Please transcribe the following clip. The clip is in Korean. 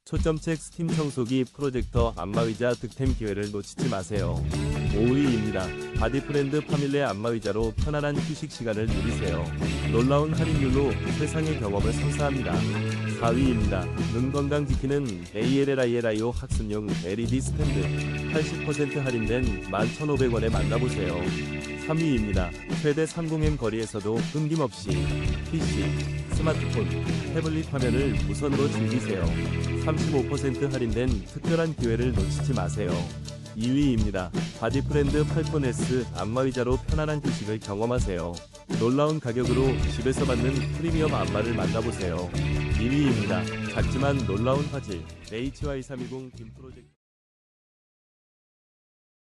초점책 스팀 청소기 프로젝터 안마의자 득템 기회를 놓치지 마세요. 5위입니다. 바디프렌드 파밀레 안마의자로 편안한 휴식 시간을 누리세요. 놀라운 할인율로 세상의 경험을 선사합니다. 4위입니다. 눈 건강 지키는 ALLILIO 학습용 LED 스탠드 80% 할인된 11,500원에 만나보세요. 3위입니다. 최대 30M 거리에서도 끊김없이 PC, 스마트폰, 태블릿 화면을 무선으로 즐기세요. 35% 할인된 특별한 기회를 놓치지 마세요. 2위입니다. 바디프렌드 팔콘 S 안마의자로 편안한 휴식을 경험하세요. 놀라운 가격으로 집에서 받는 프리미엄 안마를 만나보세요. 2위입니다. 작지만 놀라운 화질 HY320 빔 프로젝트